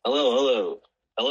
Hello,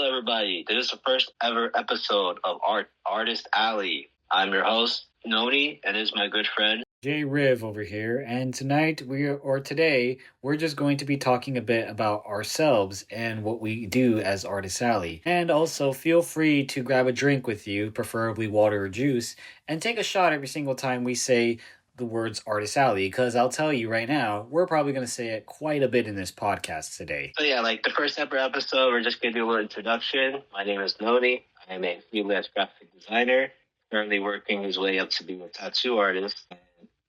everybody. This is the first ever episode of Artist Alley. I'm your host, Noni, and this is my good friend. Jayriv over here, and today, we're just going to be talking a bit about ourselves and what we do as Artist Alley. And also, feel free to grab a drink with you, preferably water or juice, and take a shot every single time we say the words Artist Alley, because I'll tell you right now, we're probably going to say it quite a bit in this podcast today. So yeah, like the first ever episode, we're just going to do a little introduction. My name is Noni. I am a freelance graphic designer, currently working his way up to being a tattoo artist.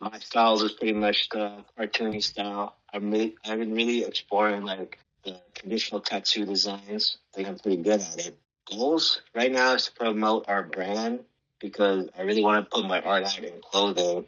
My style is pretty much the cartoony style. I've been really exploring like the traditional tattoo designs. I think I'm pretty good at it. Goals right now is to promote our brand because I really want to put my art out in clothing.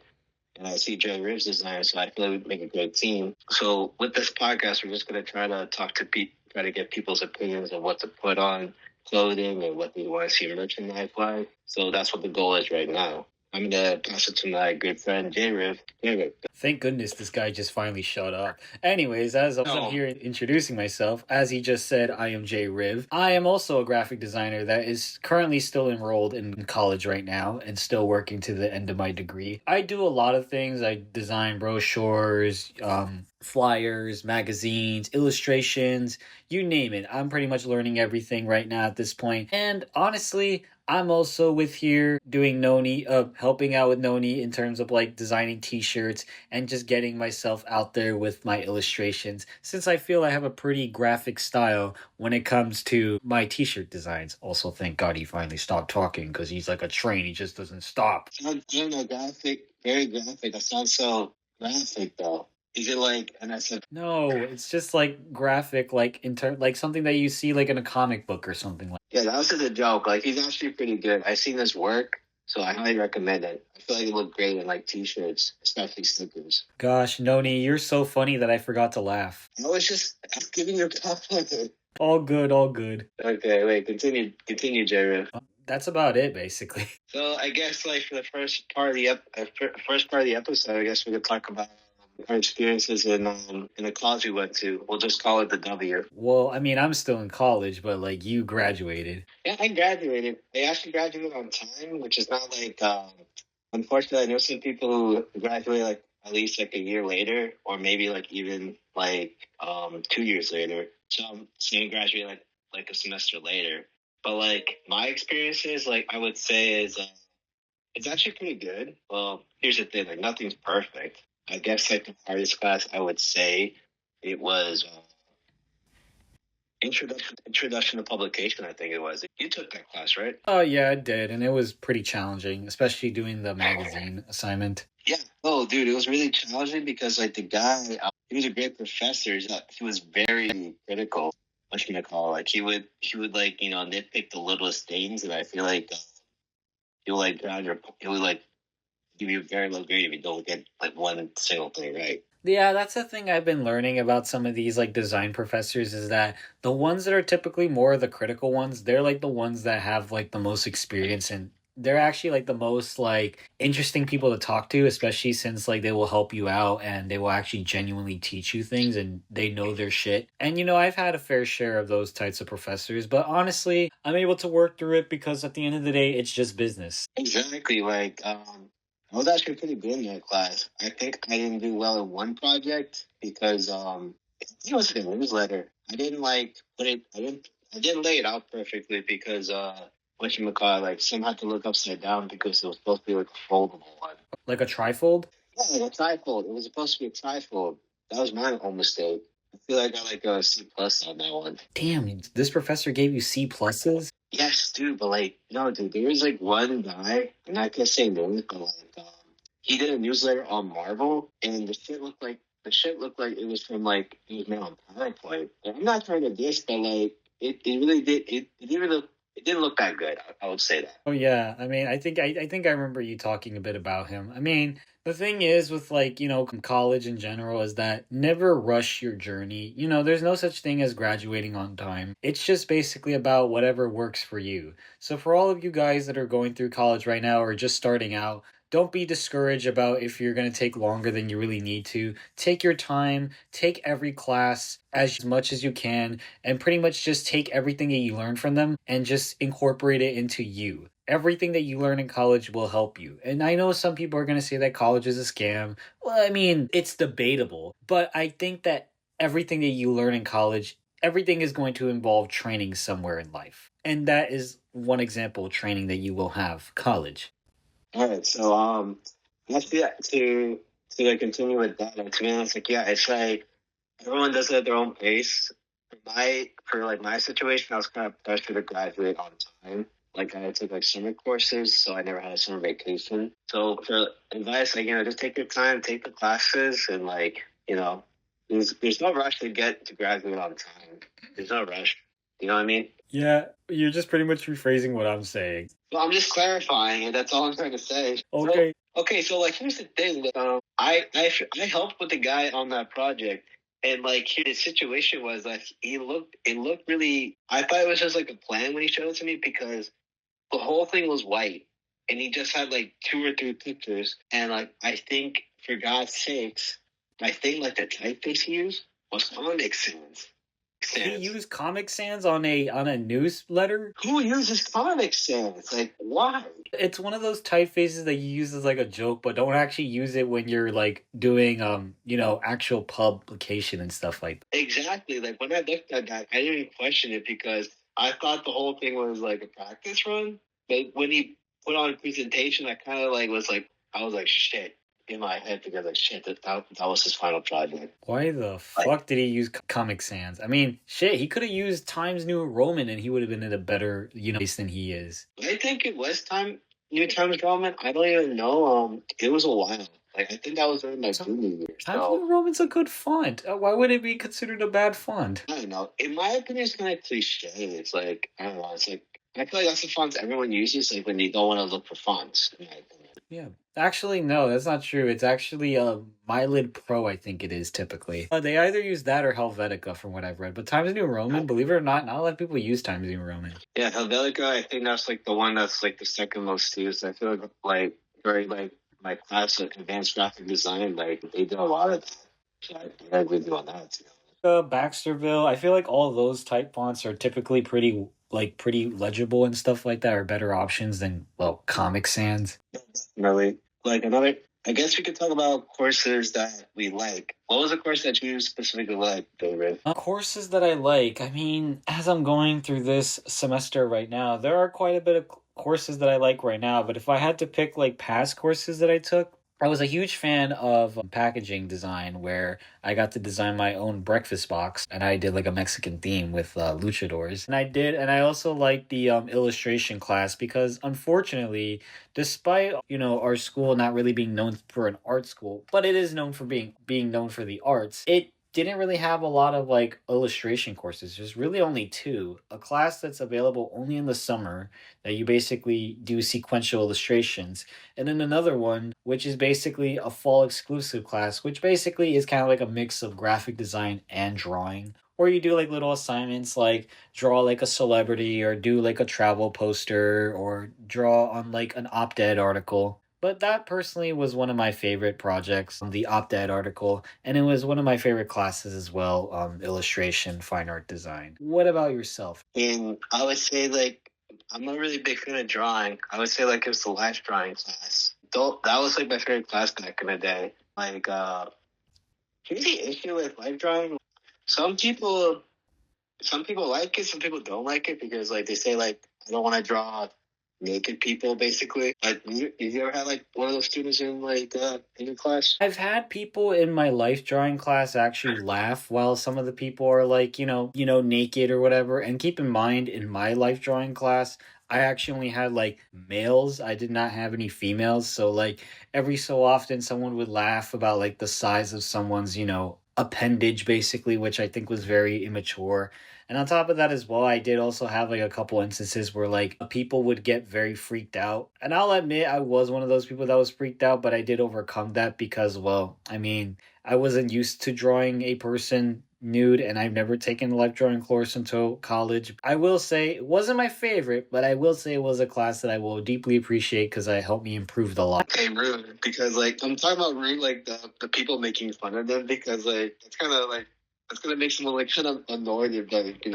And I see Jayriv's design, so I feel like we'd make a great team. So with this podcast, we're just gonna try to talk to people, try to get people's opinions of what to put on clothing and what they want to see merchandise-wise. So that's what the goal is right now. I'm gonna pass it to my good friend Jayriv. Jayriv. Thank goodness this guy just finally shut up. Anyways, as I'm here introducing myself, as he just said, I am Jayriv. I am also a graphic designer that is currently still enrolled in college right now and still working to the end of my degree. I do a lot of things. I design brochures, flyers, magazines, illustrations, you name it. I'm pretty much learning everything right now at this point. And honestly, I'm also with here doing Noni, helping out with Noni in terms of like designing t-shirts and just getting myself out there with my illustrations since I feel I have a pretty graphic style when it comes to my t-shirt designs. Also, thank God he finally stopped talking because he's like a train. He just doesn't stop. I don't know, graphic, very graphic. That sounds so graphic though. Is it like, and I said, No, it's just like graphic, like like something that you see like in a comic book or something like. yeah, that was just a joke. Like, he's actually pretty good. I've seen his work, so I highly recommend it. I feel like it looked great in like t-shirts, especially stickers. Gosh, Noni, you're so funny that I forgot to laugh. I was just giving you a compliment. All good, all good. Okay, wait, continue, Jayriv. That's about it, basically. So I guess like for the first part of the episode, I guess we could talk about our experiences in the college we went to. We'll just call it the W. Well, I mean, I'm still in college, but like you graduated. Yeah, I graduated. I actually graduated on time, which is not like. Unfortunately, I know some people who graduate like at least like a year later, or maybe like even like 2 years later. So I'm saying graduate like a semester later. But like my experiences, like I would say is it's actually pretty good. Well, here's the thing: like nothing's perfect. I guess like the hardest class I would say it was introduction to publication. I think it was. You took that class, right? Oh yeah, I did, and it was pretty challenging, especially doing the magazine assignment. Yeah. Oh, dude, it was really challenging because like the guy, he was a great professor. He was very critical. What you call like he would like nitpick the littlest things, and I feel like he would like give you a very low grade if you don't get like one single thing right. Yeah, that's the thing I've been learning about some of these like design professors is that the ones that are typically more the critical ones, they're like the ones that have like the most experience and they're actually like the most like interesting people to talk to, especially since like they will help you out and they will actually genuinely teach you things and they know their shit. And I've had a fair share of those types of professors, but honestly, I'm able to work through it because at the end of the day, it's just business. Exactly. Like I was actually pretty good in that class. I think I didn't do well in one project because it was a newsletter. I didn't like put it. I didn't lay it out perfectly because like some had to look upside down because it was supposed to be like a foldable one. Like a trifold? Yeah, like a trifold. It was supposed to be a trifold. That was my own mistake. I feel like I got like a C plus on that one. Damn, this professor gave you C pluses? Yes, dude, but like, no, dude, there was like one guy, and I can't say names, but like, he did a newsletter on Marvel, and the shit looked like it was from like it was made on PowerPoint. And I'm not trying to diss, but like, it really did it didn't look that good. I would say that. Oh yeah, I mean, I think I remember you talking a bit about him. I mean, the thing is with like, college in general is that never rush your journey. There's no such thing as graduating on time. It's just basically about whatever works for you. So for all of you guys that are going through college right now or just starting out, Don't be discouraged about if you're going to take longer than you really need to. Take your time, take every class as much as you can, and pretty much just take everything that you learn from them and just incorporate it into you. Everything that you learn in college will help you. And I know some people are going to say that college is a scam. Well, I mean, it's debatable, but I think that everything that you learn in college, everything is going to involve training somewhere in life. And that is one example of training that you will have, college. All right, so actually to like continue with that, like, to be honest, like, yeah, it's like everyone does it at their own pace. For my situation, I was kind of pressured to graduate on time. Like, I took like summer courses, so I never had a summer vacation. So for advice, like, just take your time, take the classes, and like, there's no rush to graduate on time. There's no rush. You know what I mean? Yeah, you're just pretty much rephrasing what I'm saying. Well, I'm just clarifying, and that's all I'm trying to say. Okay. So like, here's the thing. I helped with the guy on that project, and like, here the situation was like, it looked really. I thought it was just like a plan when he showed it to me, because the whole thing was white, and he just had like 2 or 3 pictures, and like, I think, for God's sakes, I think like the typeface he used was Comic Sans. He used Comic Sans on a newsletter? Who uses Comic Sans? Like, why? It's one of those typefaces that you use as like a joke, but don't actually use it when you're like doing actual publication and stuff like that. Exactly. Like, when I looked at that, I didn't even question it, because I thought the whole thing was like a practice run. But when he put on a presentation, I kind of like I was like, shit, in my head, because like, shit, that was his final project. Why the fuck did he use Comic Sans? I mean, shit, he could have used Times New Roman and he would have been in a better, place than he is. I think it was New Times Roman. I don't even know. It was a while. Like, I think that was during my junior year. Times New Roman's a good font. Why would it be considered a bad font? I don't know. In my opinion, it's kind of cliche. It's like, I don't know. It's like, I feel like that's the fonts everyone uses, like, when you don't want to look for fonts, in my opinion. Yeah. Actually, no, that's not true. It's actually Mylid Pro, I think it is, typically. They either use that or Helvetica, from what I've read. But Times New Roman, believe it or not a lot of people use Times New Roman. Yeah, Helvetica, I think that's like the one that's like the second most used. I feel like very like my class of advanced graphic design, like, they did a lot of that. So I agree with you on that, too. Baxterville, I feel like all those type fonts are typically pretty legible and stuff like that, are better options than, well, Comic Sans. Really? Like, I guess we could talk about courses that we like. What was a course that you specifically like, Jayriv? Courses that I like, I mean, as I'm going through this semester right now, there are quite a bit of courses that I like right now, but if I had to pick like past courses that I took, I was a huge fan of packaging design, where I got to design my own breakfast box, and I did like a Mexican theme with luchadors. And I also liked the illustration class, because unfortunately, despite our school not really being known for an art school, but it is known for being known for the arts, it didn't really have a lot of like illustration courses. There's really only 2. A class that's available only in the summer, that you basically do sequential illustrations, and then another one which is basically a fall exclusive class, which basically is kind of like a mix of graphic design and drawing. Or you do like little assignments, like draw like a celebrity, or do like a travel poster, or draw on like an op-ed article. But that personally was one of my favorite projects, the op-ed article, and it was one of my favorite classes as well, illustration, fine art design. What about yourself? And I would say, like, I'm a really big fan of drawing. I would say, like, it was the last drawing class. That was like my favorite class back in the day. Like, here's the issue with life drawing. Some people like it, some people don't like it, because like, they say like, I don't want to draw naked people, basically. Like, you ever had like one of those students in your class? I've had people in my life drawing class actually laugh while some of the people are like, naked or whatever. And keep in mind, in my life drawing class, I actually only had like males. I did not have any females. So like, every so often someone would laugh about like the size of someone's, appendage, basically, which I think was very immature. And on top of that as well, I did also have like a couple instances where like people would get very freaked out. And I'll admit, I was one of those people that was freaked out, but I did overcome that, because, well, I mean, I wasn't used to drawing a person nude, and I've never taken a life drawing course until college. I will say it wasn't my favorite, but I will say it was a class that I will deeply appreciate because it helped me improve a lot. Okay, rude. Because like I'm talking about rude, like the people making fun of them, because like it's kind of like it's gonna make someone like kind of annoyed if like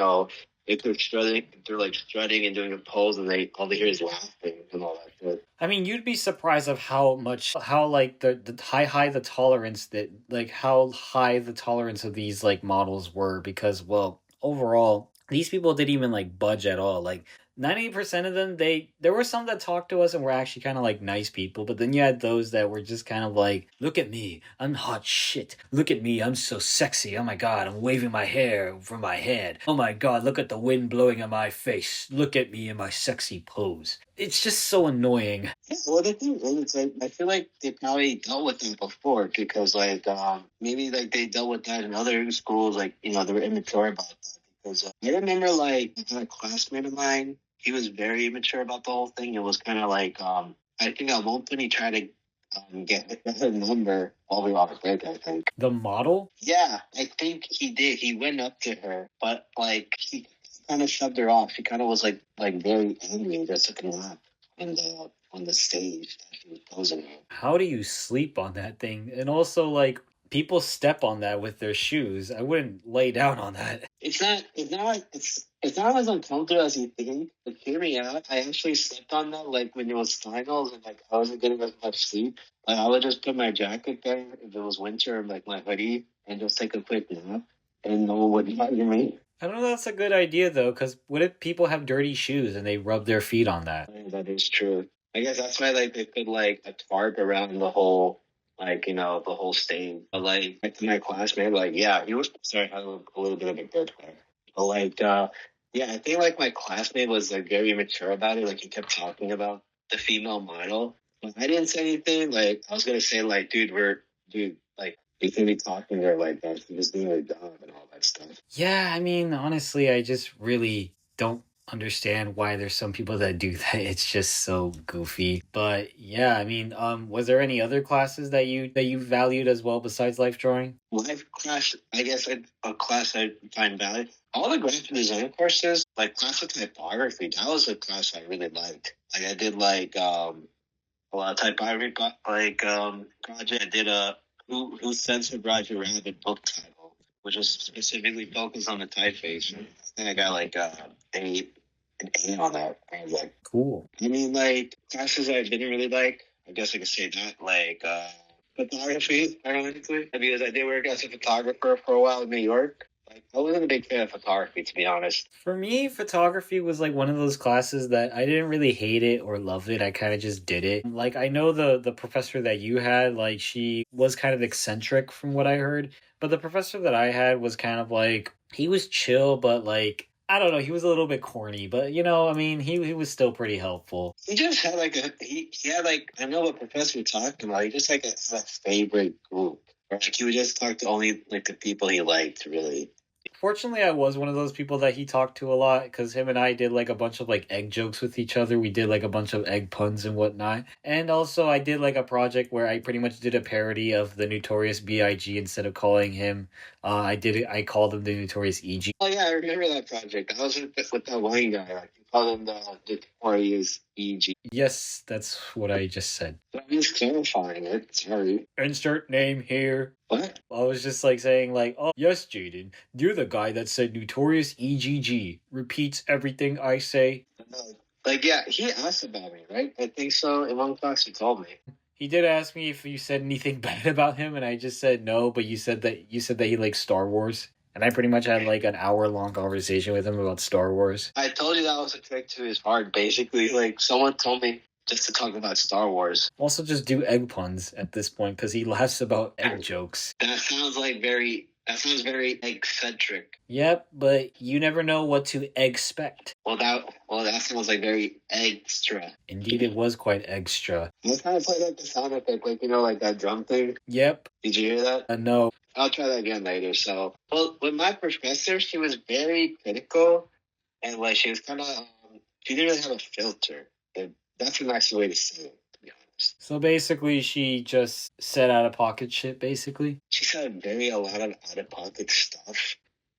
if they're like strutting and doing a pose, and all they hear is laughing and all that shit. I mean, you'd be surprised of how like the high the tolerance that like how high the tolerance of these like models were because well overall these people didn't even like budge at all. Like 90% of them, there were some that talked to us and were actually kind of like nice people, but then you had those that were just kind of like, look at me, I'm hot shit. Look at me, I'm so sexy. Oh my god, I'm waving my hair from my head. Oh my god, look at the wind blowing on my face. Look at me in my sexy pose. It's just so annoying. Yeah, well, the thing is, it's like I feel like they probably dealt with that before because like maybe like they dealt with that in other schools, like they were immature about that. Because I remember like a classmate of mine, he was very immature about the whole thing. It was kind of like I think at one point he tried to get her number while we were on break. I think the model. Yeah, I think he did. He went up to her, but like he kind of shoved her off. She kind of was like very angry and just took a nap on the stage that she was posing on. How do you sleep on that thing? And also, like, people step on that with their shoes. I wouldn't lay down on that. It's not as uncomfortable as you think. But hear me out. I actually slept on that like when it was finals and like I wasn't getting as much sleep. Like I would just put my jacket there if it was winter, like my hoodie, and just take a quick nap, and no one would bother me. I don't know if that's a good idea though, because what if people have dirty shoes and they rub their feet on that? That is true. I guess that's why like they put like a tarp around the whole the whole stage. But like my classmate, like yeah, he was sorry, I had a little bit of a bird there. But like yeah, I think like my classmate was like very mature about it. Like he kept talking about the female model. But I didn't say anything. Like I was gonna say like, dude, like you can be talking to her like that. She's just doing her job and all that stuff. Yeah, I mean, honestly, I just really don't understand why there's some people that do that. It's just so goofy. But yeah, I mean, was there any other classes that you valued as well besides life drawing? Life class, I guess a class I find valid. All the graphic design courses, like class of typography, that was a class I really liked. Like I did like a lot of typography project. I did a Who Censored Roger Rabbit book title, which was specifically focused on the typeface. I think I got like an A on that. I was like, cool. I mean, like classes I didn't really like. I guess I could say that, like photography, ironically, because I did work as a photographer for a while in New York. Like, I wasn't a big fan of photography, to be honest. For me, photography was like one of those classes that I didn't really hate it or love it. I kind of just did it. Like I know the professor that you had, like she was kind of eccentric from what I heard, but the professor that I had was kind of like he was chill, but like I don't know, he was a little bit corny, but I mean, he was still pretty helpful. He just had like he had like I know what professor you're talking about. He just like had a favorite group, or like he would just talk to only like the people he liked, really. Fortunately, I was one of those people that he talked to a lot because him and I did like a bunch of like egg jokes with each other. We did like a bunch of egg puns and whatnot. And also, I did like a project where I pretty much did a parody of the Notorious B.I.G. instead of calling him. I called him the Notorious E.G. Oh yeah, I remember that project. I was with that wine guy. Like, you called him the Notorious E.G. Yes, that's what I just said. I'm just clarifying it. Sorry. Insert name here. What? I was just like saying like, oh yes, Jaden, you're the guy that said Notorious EGG. Repeats everything I say. No. Like yeah, he asked about me, right? I think so. In one class, he told me. He did ask me if you said anything bad about him, and I just said no. But you said that he likes Star Wars, and I pretty much had like an hour-long conversation with him about Star Wars. I told you that was a trick to his heart. Basically, like someone told me just to talk about Star Wars. Also, just do egg puns at this point because he laughs about egg jokes. That sounds very eccentric. Yep, but you never know what to expect. Well, that sounds like very extra. Indeed, it was quite extra. I was trying to play like the sound effect, like like that drum thing. Yep. Did you hear that? No. I'll try that again later. So, well, with my professor, she was very critical, and like she was kind of she didn't really have a filter. And that's a nice way to say it, to be honest. So basically, she just said out of pocket shit, basically. She said a lot of out of pocket stuff.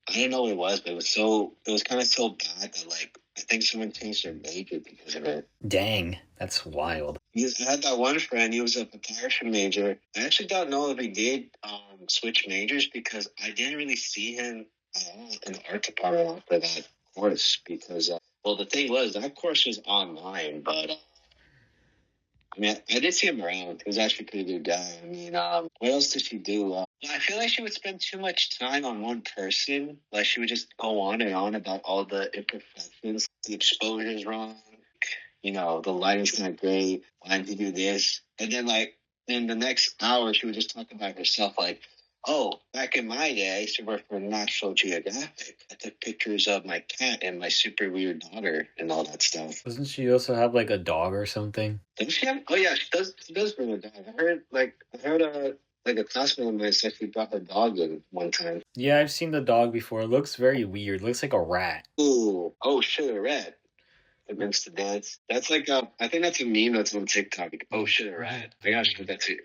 I don't know what it was, but it was kind of so bad that like I think someone changed their major because of it. Dang, that's wild. Because I had that one friend, he was a photography major. I actually don't know if he did switch majors because I didn't really see him at all in the art department after that course because, well, the thing was that course was online, but I mean, I did see him around. He was actually a pretty good guy. I mean, what else did she do? I feel like she would spend too much time on one person. Like she would just go on and on about all the imperfections. The exposure is wrong. You know, the lighting's not great. Why did you do this? And then, like, in the next hour, she would just talk about herself, like, oh, back in my day, I used to work for National Geographic. I took pictures of my cat and my super weird daughter and all that stuff. Doesn't she also have, like, a dog or something? Does she have? Oh, yeah, she does. She does bring a dog. I heard a classmate of mine said she brought her dog in one time. Yeah, I've seen the dog before. It looks very weird. It looks like a rat. Ooh. Oh, shit, a rat. Against the dance. That's like I think that's a meme that's on TikTok. Like, oh shit, a rat. I gotta show that to you.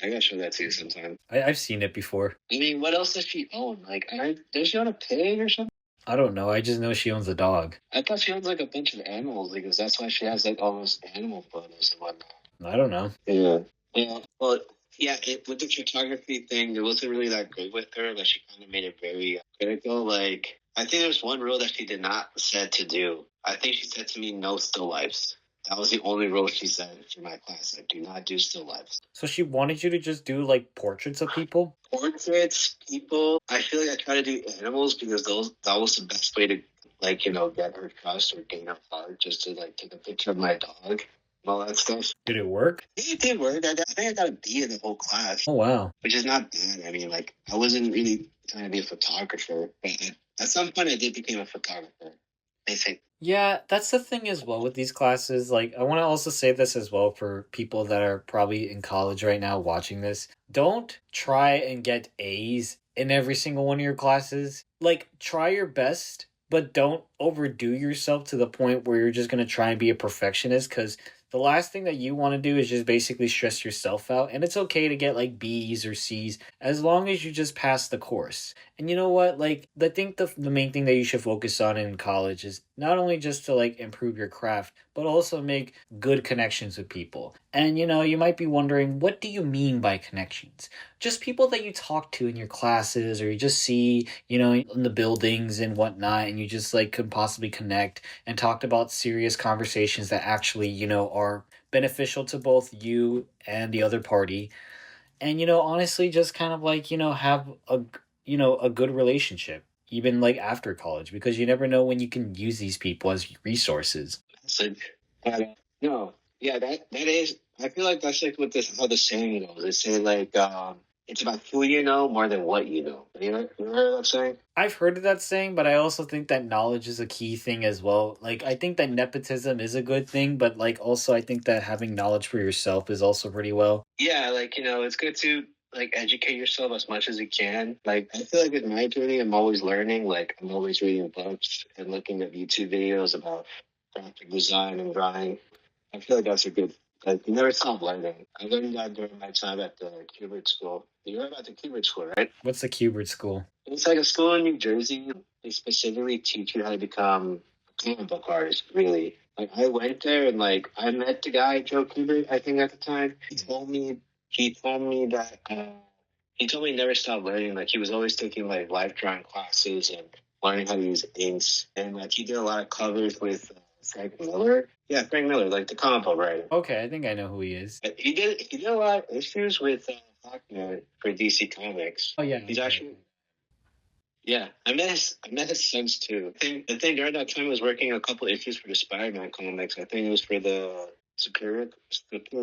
I gotta show that to you sometime. I've seen it before. I mean, what else does she own? Like, does she own a pig or something? I don't know. I just know she owns a dog. I thought she owns like a bunch of animals because that's why she has like all those animal photos and whatnot. I don't know. Yeah. Yeah. Well, yeah. With the photography thing, it wasn't really that great with her. Like, she kind of made it very critical. Like, I think there's one rule that she did not said to do. I think she said to me, no still lifes. That was the only rule she said for my class. Like, do not do still lifes. So she wanted you to just do, like, portraits of people? Portraits, people. I feel like I try to do animals because that was the best way to, like, you know, get her trust or gain her heart, just to, like, take a picture of my dog and all that stuff. Did it work? Yeah, it did work. I think I got a B in the whole class. Oh, wow. Which is not bad. I mean, like, I wasn't really trying to be a photographer, but at some point I did become a photographer. I think. Yeah, that's the thing as well with these classes. Like, I want to also say this as well for people that are probably in college right now watching this. Don't try and get A's in every single one of your classes. Like, try your best, but don't overdo yourself to the point where you're just going to try and be a perfectionist, because the last thing that you want to do is just basically stress yourself out. And it's okay to get like B's or C's as long as you just pass the course. And you know what? Like, I think the main thing that you should focus on in college is not only just to like improve your craft, but also make good connections with people. And you know, you might be wondering, what do you mean by connections? Just people that you talk to in your classes, or you just see, you know, in the buildings and whatnot, and you just like could possibly connect and talk about serious conversations that actually, you know, are beneficial to both you and the other party. And you know, honestly, just kind of like, you know, have a good relationship even like after college, because you never know when you can use these people as resources. So, no, yeah, that is. I feel like that's like what this how the saying goes. They say like it's about who you know more than what you know. You heard that saying? I've heard of that saying, but I also think that knowledge is a key thing as well. Like, I think that nepotism is a good thing, but like also I think that having knowledge for yourself is also pretty well. Yeah, like, you know, it's good to like educate yourself as much as you can. Like, I feel like with my journey, I'm always learning. Like, I'm always reading books and looking at YouTube videos about graphic design and drawing. I feel like that's a good. Like, you never stop learning. I learned that during my time at the Kubert School. You heard about the Kubert School, right? What's the Kubert School? It's like a school in New Jersey. They specifically teach you how to become a comic book artist, really. Like, I went there and, like, I met the guy, Joe Kubert, I think at the time. He told me that, he told me he never stopped learning. Like, he was always taking, like, life drawing classes and learning how to use inks. And, like, he did a lot of covers with Frank Miller. Yeah, Frank Miller, like the comic book writer. Okay, I think I know who he is. He did a lot of issues with Hawkman for DC Comics. Oh yeah, he's actually. Yeah, I met his sons too. The thing during that time I was working a couple issues for the Spider-Man comics. I think it was for the Superior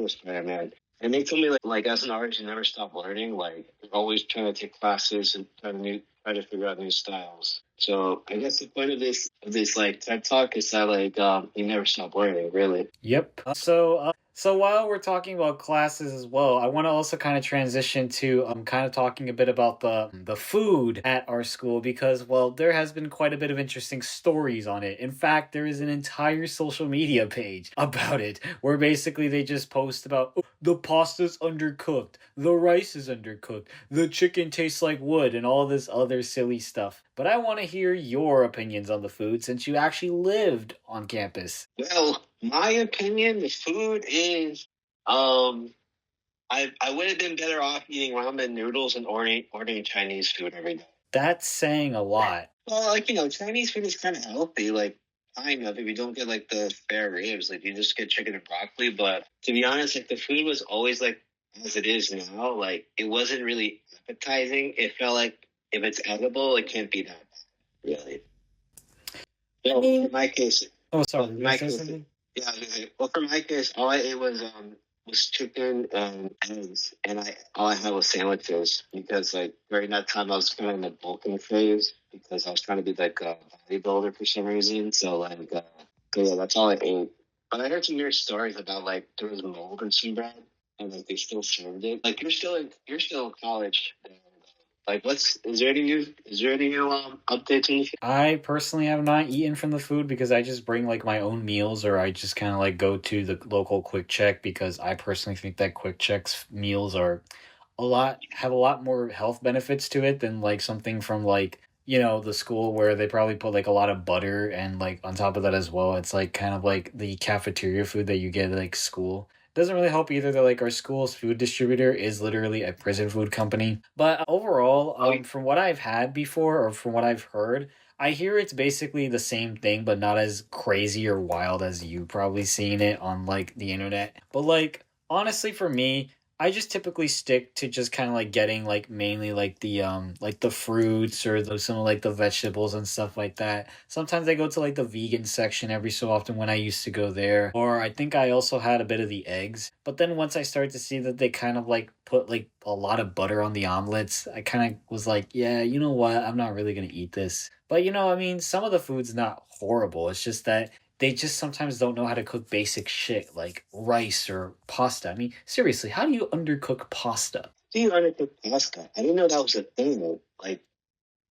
Spider-Man. And they told me like as an artist you never stop learning. Like, you're always trying to take classes and try to figure out new styles. So I guess the point of this like TED Talk is that like you never stop learning, really. Yep. So So while we're talking about classes as well, I want to also kind of transition to kind of talking a bit about the food at our school because well, there has been quite a bit of interesting stories on it. In fact, there is an entire social media page about it where basically they just post about "Oh, the pasta's undercooked, the rice is undercooked, the chicken tastes like wood, and all this other silly stuff. But I want to hear your opinions on the food since you actually lived on campus. Well, my opinion, the food is um I would have been better off eating ramen noodles and ordering Chinese food every day. That's saying a lot. Well, like Chinese food is kind of healthy. Like, kind of if you don't get like the spare ribs, like you just get chicken and broccoli. But to be honest, like the food was always like as it is now. Like it wasn't really appetizing. It felt like if it's edible, it can't be that bad, really. Well, in my case, Oh, sorry. in my case, yeah. Well, for my case, all I ate was chicken and eggs, and all I had was sandwiches because like during that time I was kind of in the bulking phase because I was trying to be like a bodybuilder for some reason. So yeah, that's all I ate. But I heard some weird stories about like there was mold in some bread, and like they still served it. Like you're still in college. And, like, is there any new updates? Anything? I personally have not eaten from the food because I just bring like my own meals or I just kind of like go to the local Quick Check because I personally think that Quick Check's meals are have a lot more health benefits to it than like something from like the school where they probably put like a lot of butter and like on top of that as well it's like kind of like the cafeteria food that you get at like school doesn't really help either that like our school's food distributor is literally a prison food company. But overall, from what I've had before or from what I've heard, I hear it's basically the same thing, but not as crazy or wild as you probably seen it on like the internet. But like honestly, for me, I just typically stick to just kind of like getting like mainly like the fruits or some of like the vegetables and stuff like that. Sometimes I go to like the vegan section every so often when I used to go there. Or I think I also had a bit of the eggs. But then once I started to see that they kind of like put like a lot of butter on the omelets, I kind of was like, yeah, you know what? I'm not really gonna eat this. But I mean, some of the food's not horrible. It's just that they just sometimes don't know how to cook basic shit like rice or pasta. I mean, seriously, how do you undercook pasta? Do you undercook pasta? I didn't know that was a thing. I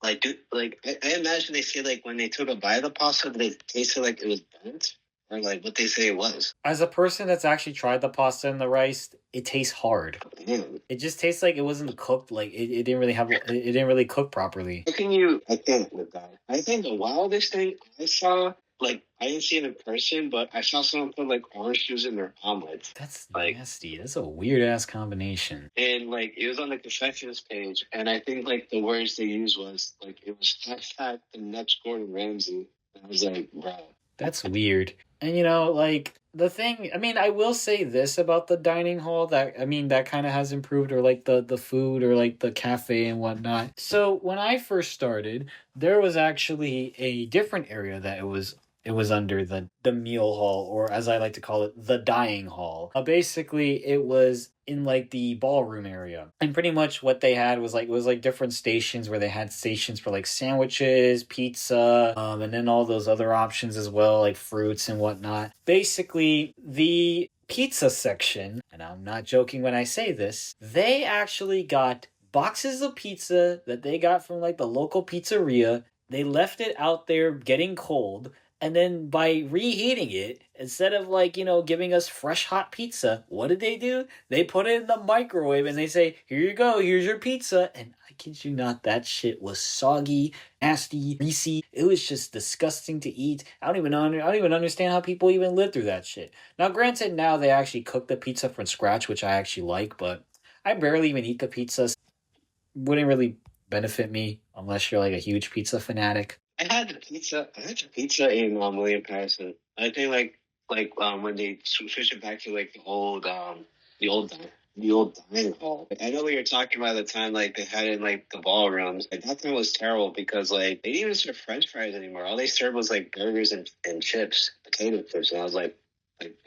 imagine they say like when they took a bite of the pasta, they tasted like it was burnt, or like what they say it was. As a person that's actually tried the pasta and the rice, it tastes hard. Damn. It just tastes like it wasn't cooked. Like it didn't really have. It didn't really cook properly. How can you? I can't with that. I think the wildest thing I saw, like I didn't see it in person, but I saw someone put like orange juice in their omelets. That's like nasty. That's a weird ass combination. And like it was on the confessions page, and I think like the words they used was like it was hashtag the next Gordon Ramsay. And I was like, bro, that's weird. And like the thing, I mean, I will say this about the dining hall that I mean that kind of has improved, or like the food, or like the cafe and whatnot. So when I first started, there was actually a different area that it was under the meal hall, or as I like to call it, the dying hall. Basically, it was in like the ballroom area, and pretty much what they had was like it was like different stations where they had stations for like sandwiches, pizza, and then all those other options as well, like fruits and whatnot. Basically, the pizza section, and I'm not joking when I say this, they actually got boxes of pizza that they got from like the local pizzeria. They left it out there getting cold. And then by reheating it, instead of like, giving us fresh hot pizza, what did they do? They put it in the microwave and they say, here you go, here's your pizza. And I kid you not, that shit was soggy, nasty, greasy. It was just disgusting to eat. I don't even understand how people even live through that shit. Now, granted, now they actually cook the pizza from scratch, which I actually like, but I barely even eat the pizza. Wouldn't really benefit me unless you're like a huge pizza fanatic. I had the pizza in William Patterson. I think when they switched it back to like the old dining hall. Like, I know what you're talking about the time like they had it in like the ballrooms. Like that time was terrible because like they didn't even serve French fries anymore. All they served was like burgers and chips, potato chips, and I was like,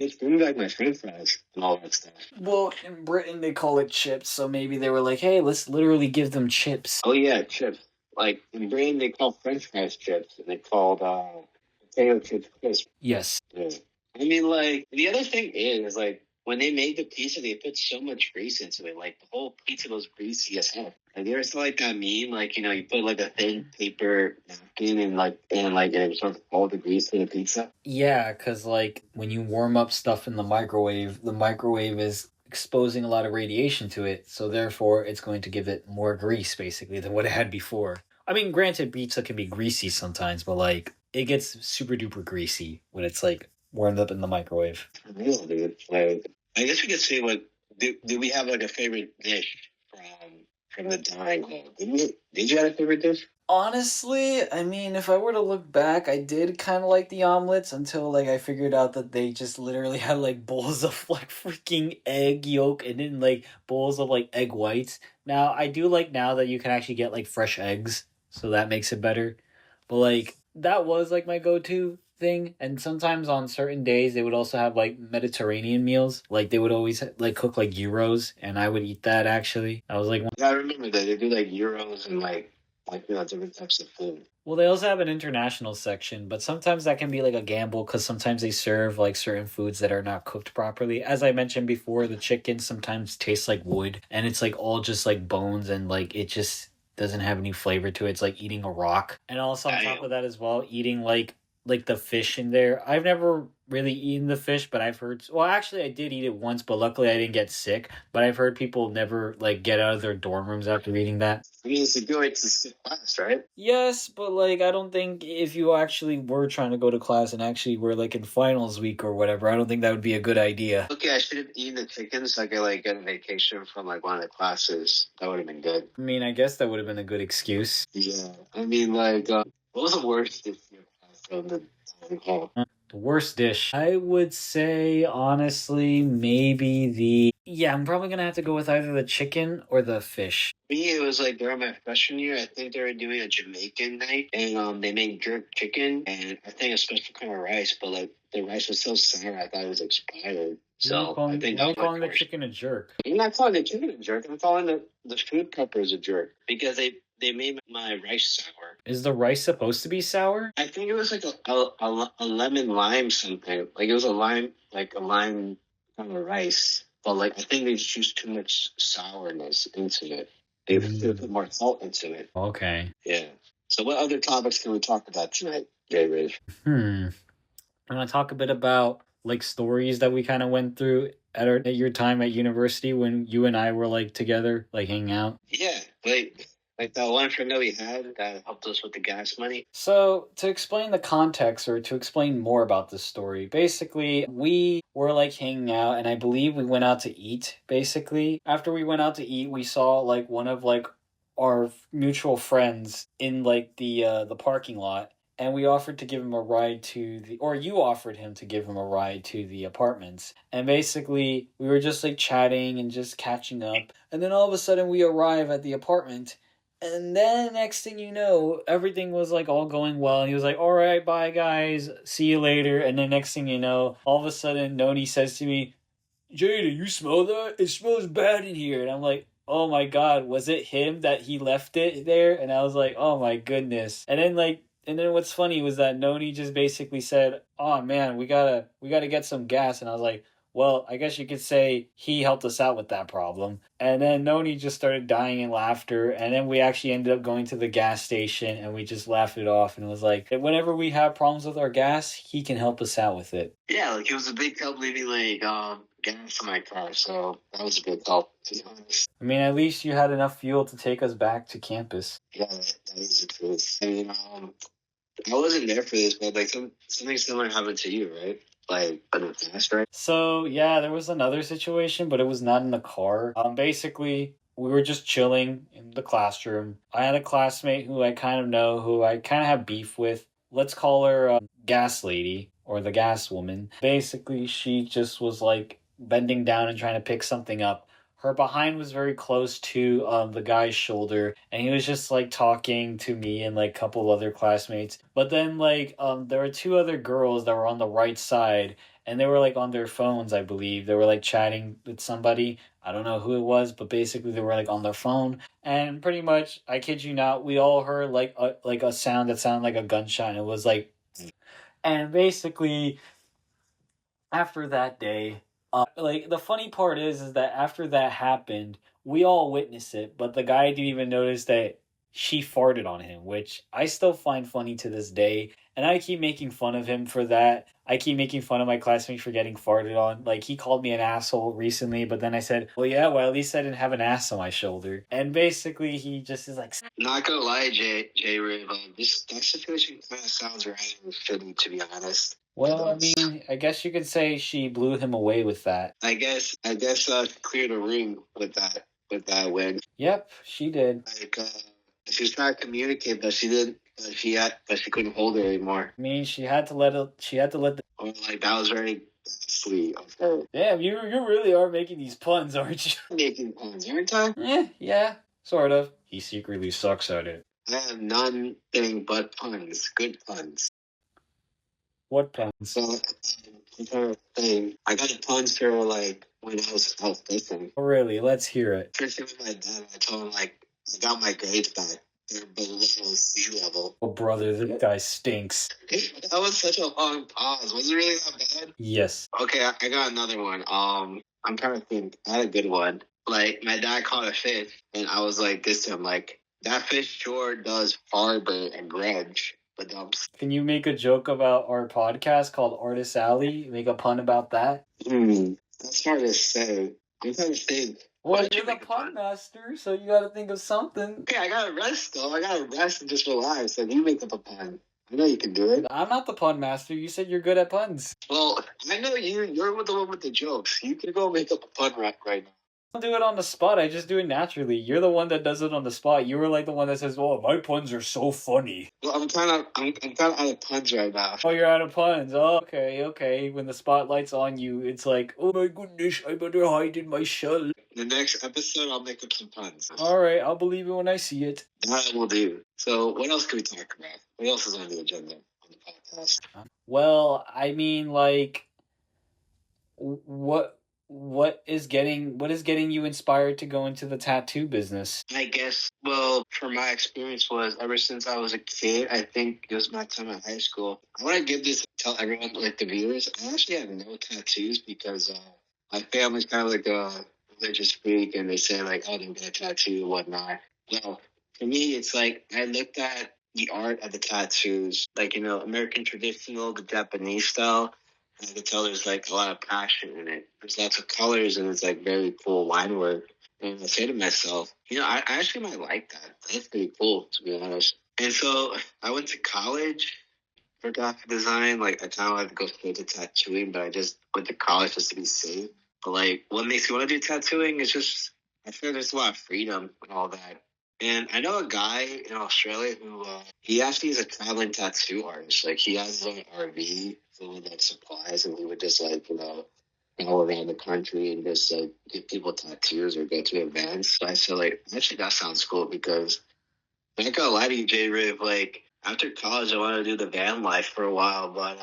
bitch, bring me back my French fries and all that stuff. Well, in Britain they call it chips, so maybe they were like, hey, let's literally give them chips. Oh yeah, chips. Like in Britain, they call French fries chips, and they called potato chips crisp. Yes. Yeah. I mean, like the other thing is like when they made the pizza, they put so much grease into it. Like the whole pizza was greasy as hell. Like you ever saw like that meme, like you put like a thin paper napkin and it sort of all the grease in the pizza. Yeah, because like when you warm up stuff in the microwave is exposing a lot of radiation to it, so therefore it's going to give it more grease basically than what it had before. I mean, granted, pizza can be greasy sometimes, but like it gets super duper greasy when it's like warmed up in the microwave. Real dude. Like I guess we could say what do we have like a favorite dish from the dining hall? Did you have a favorite dish? Honestly, I mean, if I were to look back, I did kind of like the omelets until like I figured out that they just literally had like bowls of like freaking egg yolk and then like bowls of like egg whites. Now, I do like now that you can actually get like fresh eggs, so that makes it better. But like that was like my go-to thing, and sometimes on certain days they would also have like Mediterranean meals. Like they would always like cook like gyros, and I would eat that actually. I was like, yeah, I remember that they do like euros and different types of food. well, they also have an international section, but sometimes that can be like a gamble because sometimes they serve like certain foods that are not cooked properly. As I mentioned before, the chicken sometimes tastes like wood, and it's like all just like bones, and like it just doesn't have any flavor to it. It's like eating a rock. And also on top of that as well, eating like the fish in there. I've never really eaten the fish, but I've heard. Well, actually, I did eat it once, but luckily I didn't get sick. But I've heard people never like get out of their dorm rooms after eating that. I mean, it's a good way to skip class, right? Yes, but like I don't think if you actually were trying to go to class and actually were like in finals week or whatever, I don't think that would be a good idea. Okay, I should have eaten the chicken so I could like get a vacation from like one of the classes. That would have been good. I mean, I guess that would have been a good excuse. Yeah, I mean, like, what was the worst dish you had from the dining hall? The worst dish. I would say honestly, maybe yeah, I'm probably gonna have to go with either the chicken or the fish. Me, it was like during my freshman year. I think they were doing a Jamaican night, and they made jerk chicken and I think a special kind of rice. But like the rice was so sour, I thought it was expired. So I think why are you calling the chicken a jerk? I'm not calling the chicken a jerk. I'm calling the food preppers a jerk because they made my rice sour. Is the rice supposed to be sour? I think it was like a lemon lime something. Like it was a lime kind of rice. But like I think they just used too much sourness into it. They put more salt into it. Okay. Yeah. So what other topics can we talk about tonight, Jayriv? I'm gonna talk a bit about like stories that we kind of went through at your time at university when you and I were like together, like hanging out. Yeah, like that one friend that we had that helped us with the gas money. So, to explain the context or to explain more about this story, basically, we were like hanging out and I believe we went out to eat, basically. After we went out to eat, we saw like one of like our mutual friends in like the parking lot, and we offered to give him a ride to or you offered him to give him a ride to the apartments. And basically, we were just like chatting and just catching up. And then all of a sudden we arrive at the apartment. And then next thing you know, everything was like all going well. And he was like, all right, bye guys. See you later. And then next thing you know, all of a sudden Noni says to me, Jada, you smell that? It smells bad in here. And I'm like, oh my God, was it him that he left it there? And I was like, oh my goodness. And then what's funny was that Noni just basically said, oh man, we gotta get some gas. And I was like, well, I guess you could say he helped us out with that problem. And then Noni just started dying in laughter. And then we actually ended up going to the gas station and we just laughed it off. And it was like, whenever we have problems with our gas, he can help us out with it. Yeah, like it was a big help leaving like gas in my car. So that was a big help, to be honest. I mean, at least you had enough fuel to take us back to campus. Yeah, that is the truth. I mean, I wasn't there for this, but like something similar happened to you, right? Like in the past, right? So yeah, there was another situation, but it was not in the car. Basically, we were just chilling in the classroom. I had a classmate who I kind of know, who I kind of have beef with. Let's call her Gas Lady or the Gas Woman. Basically, she just was like bending down and trying to pick something up. Her behind was very close to the guy's shoulder, and he was just like talking to me and like a couple other classmates. But then like there were two other girls that were on the right side, and they were like on their phones, I believe. They were like chatting with somebody. I don't know who it was, but basically they were like on their phone. And pretty much, I kid you not, we all heard like a sound that sounded like a gunshot, and it was like, and basically after that day, Like the funny part is that after that happened, we all witnessed it, but the guy didn't even notice that she farted on him, which I still find funny to this day. And I keep making fun of him for that. I keep making fun of my classmates for getting farted on. Like he called me an asshole recently, but then I said, "Well, yeah, well at least I didn't have an ass on my shoulder." And basically, he just is like, Not gonna lie, Jayriv, that situation kind of sounds right and shitty, to be honest. well, I mean, I guess you could say she blew him away with that. I guess, clear the room with that win. Yep, she did. Like, she was trying to communicate, but she didn't. But she couldn't hold it anymore. I mean, she had to let it. She had to let the. Or like that was very sweet of her. Damn, you really are making these puns, aren't you? Making puns, aren't I? Yeah, sort of. He secretly sucks at it. I have nothing but puns, good puns. What puns? So, I'm trying to think. I got puns for like when I was fishing. Oh, really? Let's hear it. Fishing with my dad, I told him like I got my grades back. They're below sea level. Oh, brother, this guy stinks. That was such a long pause. Was it really that bad? Yes. Okay, I got another one. I'm trying to think. I had a good one. Like, my dad caught a fish, and I was like this to him, like, that fish sure does harbor a grudge, but dumps. Can you make a joke about our podcast called Artist Alley? Make a pun about that? That's hard to say. I'm trying to think. Well, you're the pun master, so you gotta think of something. Okay, I gotta rest, though. I gotta rest and just relax, and you make up a pun. I know you can do it. I'm not the pun master. You said you're good at puns. Well, I know you're the one with the jokes. You can go make up a pun right now. I don't do it on the spot. I just do it naturally. You're the one that does it on the spot. You were like the one that says, "Oh, my puns are so funny." Well, I'm kind of out of puns right now. Oh, you're out of puns. Oh, okay. When the spotlight's on you, it's like, oh my goodness, I better hide in my shell. The next episode, I'll make up some puns. All right, I'll believe it when I see it. That will do. So, what else can we talk about? What else is on the agenda on the podcast? Well, I mean, like, what is getting you inspired to go into the tattoo business? I guess, well, from my experience was ever since I was a kid, I think it was my time in high school. I want to give this, tell everyone, like the viewers, I actually have no tattoos because my family's kind of like a religious freak and they say like, oh, don't get a tattoo and whatnot. Well, for me, it's like I looked at the art of the tattoos, like, American traditional, the Japanese style. I could tell there's like a lot of passion in it. There's lots of colors and it's like very cool line work. And I say to myself, I actually might like that. That's pretty cool, to be honest. And so I went to college for graphic design. Like, I kind of had to go straight to tattooing, but I just went to college just to be safe. But like, what makes me want to do tattooing is just, I feel there's a lot of freedom and all that. And I know a guy in Australia who, he actually is a traveling tattoo artist. Like, he has his own RV full of, like, supplies, and he would just, like, go around the country and just, like, give people tattoos or go to events. So I feel like, actually, that sounds cool because, I'm not gonna lie to you, Jayriv, like, after college, I wanted to do the van life for a while, but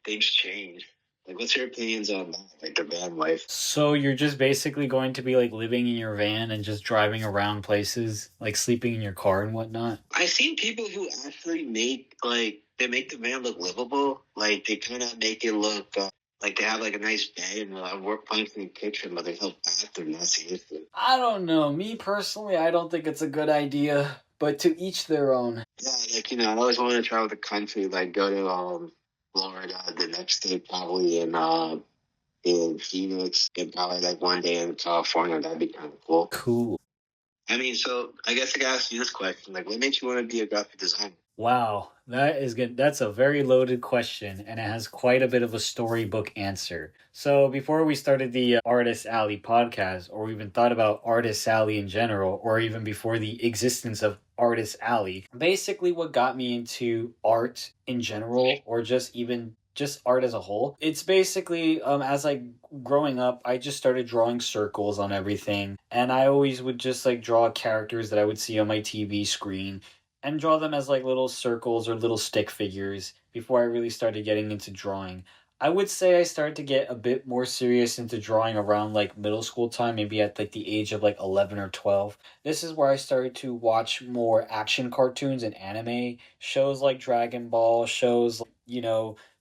things changed. Like, what's your opinions on that, like the van life? So you're just basically going to be like living in your van and just driving around places, like sleeping in your car and whatnot? I've seen people who actually make they make the van look livable. Like, they kind of make it look like they have like a nice bed and a work functioning kitchen, but there's no bathroom. That's the issue. I don't know. Me personally, I don't think it's a good idea, but to each their own. Yeah, like, I always wanted to travel the country, like go to Florida, the next day probably in Phoenix, and probably like one day in California. That'd be kind of cool. Cool. I mean, so I guess I gotta ask you this question: like, what makes you want to be a graphic designer? Wow, that is good. That's a very loaded question, and it has quite a bit of a storybook answer. So before we started the Artist Alley podcast, or even thought about Artist Alley in general, or even before the existence of Artist Alley, basically what got me into art in general, or just art as a whole, it's basically as I growing up, I just started drawing circles on everything, and I always would just like draw characters that I would see on my TV screen and draw them as like little circles or little stick figures before I really started getting into drawing. I would say I started to get a bit more serious into drawing around like middle school time, maybe at like the age of like 11 or 12. This is where I started to watch more action cartoons and anime shows like Dragon Ball, shows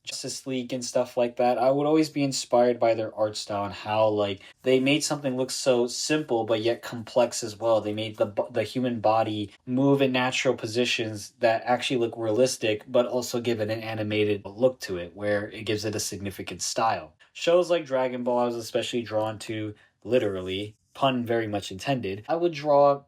Justice League and stuff like that, I would always be inspired by their art style and how like they made something look so simple but yet complex as well. They made the human body move in natural positions that actually look realistic but also give it an animated look to it where it gives it a significant style. Shows like Dragon Ball I was especially drawn to, literally, pun very much intended. I would draw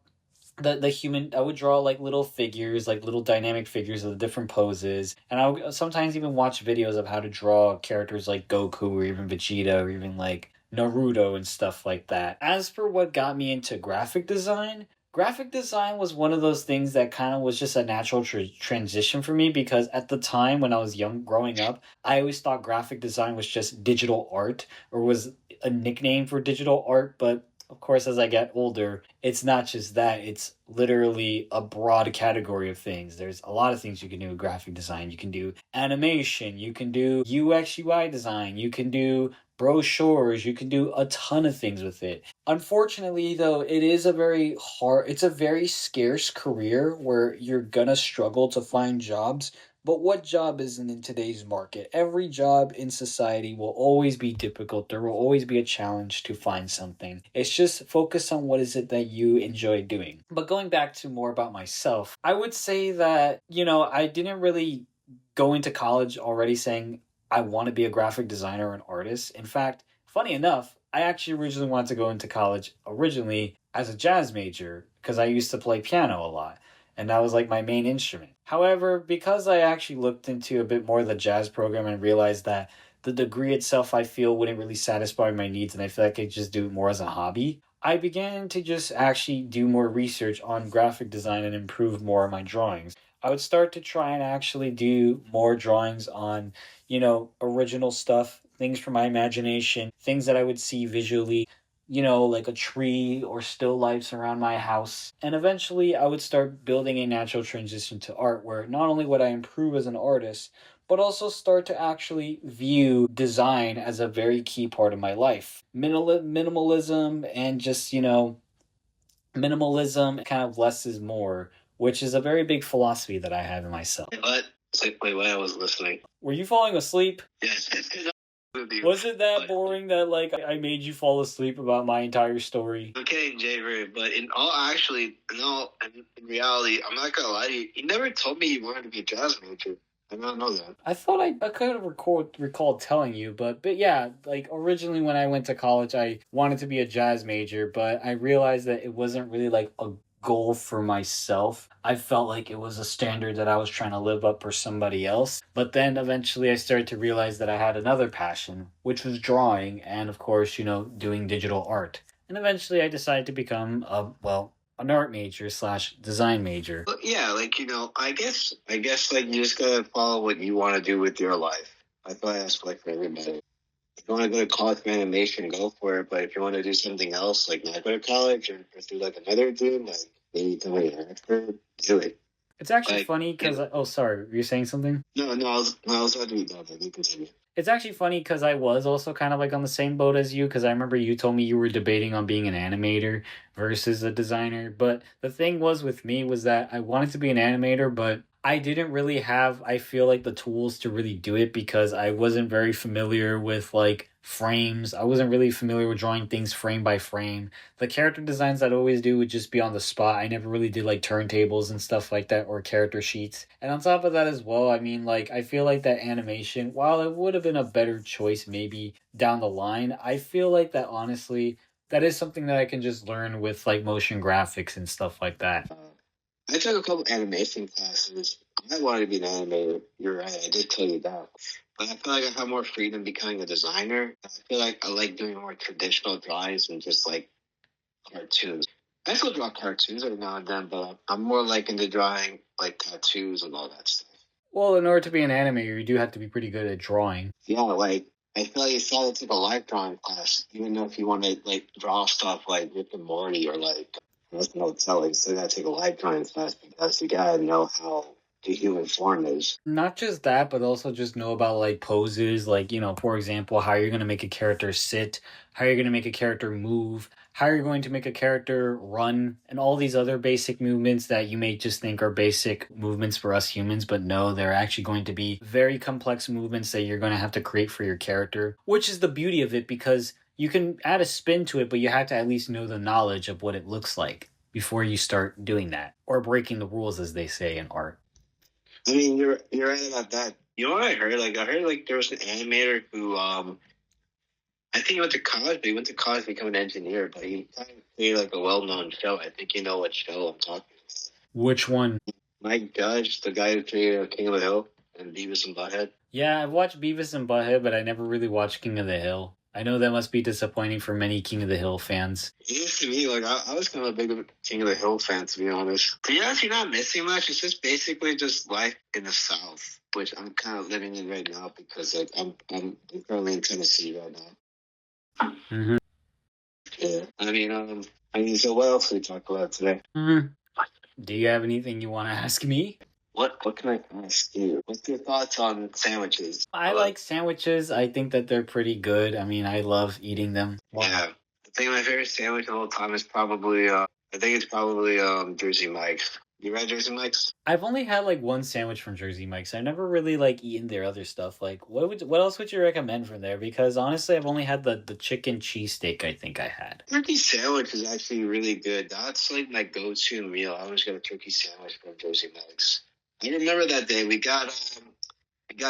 the human. I would draw like little figures, like little dynamic figures of the different poses, and I would sometimes even watch videos of how to draw characters like Goku or even Vegeta or even like Naruto and stuff like that. As for what got me into graphic design was one of those things that kind of was just a natural transition for me, because at the time when I was young growing up, I always thought graphic design was just digital art or was a nickname for digital art. But of course, as I get older, it's not just that. It's literally a broad category of things. There's a lot of things you can do with graphic design. You can do animation, you can do UX UI design, you can do brochures, you can do a ton of things with it. Unfortunately, though, it's a very scarce career where you're gonna struggle to find jobs. But what job isn't in today's market? Every job in society will always be difficult. There will always be a challenge to find something. It's just focus on what is it that you enjoy doing. But going back to more about myself, I would say that, I didn't really go into college already saying I want to be a graphic designer or an artist. In fact, funny enough, I actually originally wanted to go into college originally as a jazz major because I used to play piano a lot and that was like my main instrument. However, because I actually looked into a bit more of the jazz program and realized that the degree itself I feel wouldn't really satisfy my needs and I feel like I could just do it more as a hobby, I began to just actually do more research on graphic design and improve more of my drawings. I would start to try and actually do more drawings on, original stuff, things from my imagination, things that I would see visually, like a tree or still lifes around my house. And eventually I would start building a natural transition to art where not only would I improve as an artist, but also start to actually view design as a very key part of my life. Minimalism and just, minimalism, kind of less is more, which is a very big philosophy that I have in myself. What? Wait, I was listening. Were you falling asleep? Yes. Was it that boring that like I made you fall asleep about my entire story? Okay, Jayriv, but in reality, I'm not gonna lie to you. You never told me you wanted to be a jazz major. I don't know that. I thought I could have recalled telling you, but yeah, like originally when I went to college, I wanted to be a jazz major, but I realized that it wasn't really like a goal for myself. I felt like it was a standard that I was trying to live up for somebody else. But then eventually I started to realize that I had another passion, which was drawing and of course, doing digital art. And eventually I decided to become an art major / design major. But yeah, I guess like you just gotta follow what you want to do with your life. I feel like that's like for everybody. If you want to go to college for animation, go for it. But if you want to do something else, like not go to college or pursue like another dream, like maybe become an actor, do it. It's actually funny because sorry, were you saying something? No, I was about to be done. You continue. It's actually funny because I was also kind of like on the same boat as you, because I remember you told me you were debating on being an animator versus a designer. But the thing was with me was that I wanted to be an animator, but I didn't really have, I feel like, the tools to really do it because I wasn't very familiar with like frames. I wasn't really familiar with drawing things frame by frame. The character designs I'd always do would just be on the spot. I never really did like turntables and stuff like that or character sheets. And on top of that as well, I mean, like, I feel like that animation, while it would have been a better choice maybe down the line, I feel like that honestly, that is something that I can just learn with like motion graphics and stuff like that. I took a couple animation classes. I wanted to be an animator. You're right. I did tell you that. But I feel like I have more freedom becoming a designer. I feel like I like doing more traditional drawings and just like cartoons. I still draw cartoons every now and then, but I'm more like into drawing like tattoos and all that stuff. Well, in order to be an animator, you do have to be pretty good at drawing. Yeah, like I feel like you still have to take a life drawing class, even though if you want to like draw stuff like Rick and Morty or like I don't know, tell you still gotta take a life drawing class because you gotta know how the human form is. Not just that, but also just know about like poses, like, for example, how you're going to make a character sit, how you're going to make a character move, how you're going to make a character run, and all these other basic movements that you may just think are basic movements for us humans, but no, they're actually going to be very complex movements that you're going to have to create for your character, which is the beauty of it because you can add a spin to it, but you have to at least know the knowledge of what it looks like before you start doing that, or breaking the rules, as they say in art. I mean, you're right about that. You know what I heard? Like I heard like there was an animator who I think he went to college, but he went to college to become an engineer, but he kind of created like a well known show. I think you know what show I'm talking about. Which one? Mike Judge, the guy who created King of the Hill and Beavis and Butthead. Yeah, I've watched Beavis and Butthead, but I never really watched King of the Hill. I know that must be disappointing for many King of the Hill fans. It is to me. Like I was kind of a big King of the Hill fan, to be honest. To be honest, you're not missing much. It's just basically just life in the South, which I'm kind of living in right now because like I'm currently in Tennessee right now. Mm-hmm. Yeah, I mean, so what else did we talk about today? Mm-hmm. Do you have anything you want to ask me? What can I ask you? What's your thoughts on sandwiches? I like sandwiches. I think that they're pretty good. I mean, I love eating them. Yeah. I think my favorite sandwich of all time is probably, Jersey Mike's. You read Jersey Mike's? I've only had like one sandwich from Jersey Mike's. I've never really like eaten their other stuff. Like, what else would you recommend from there? Because honestly, I've only had the chicken cheesesteak. I think I had. Turkey sandwich is actually really good. That's like my go-to meal. I always get a turkey sandwich from Jersey Mike's. I remember that day we got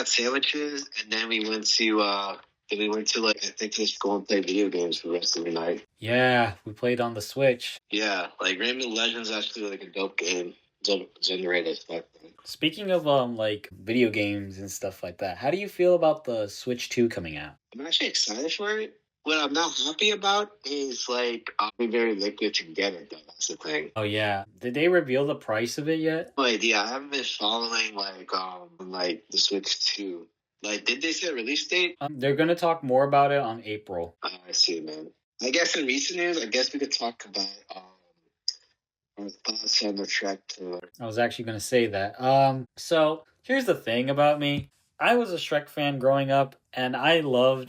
sandwiches and then we went to like I think just go and play video games for the rest of the night. Yeah, we played on the Switch. Yeah, like Rayman Legends is actually like a dope game. It's underrated stuff. Speaking of like video games and stuff like that, how do you feel about the Switch 2 coming out? I'm actually excited for it. What I'm not happy about is like I'll be very liquid to get it though. That's the thing. Oh yeah. Did they reveal the price of it yet? No idea. I haven't been following like the Switch 2. Like, did they say a release date? They're gonna talk more about it on April. Oh, I see, man. I guess in recent news, I guess we could talk about our thoughts on the Shrek 2. I was actually gonna say that. So here's the thing about me. I was a Shrek fan growing up, and I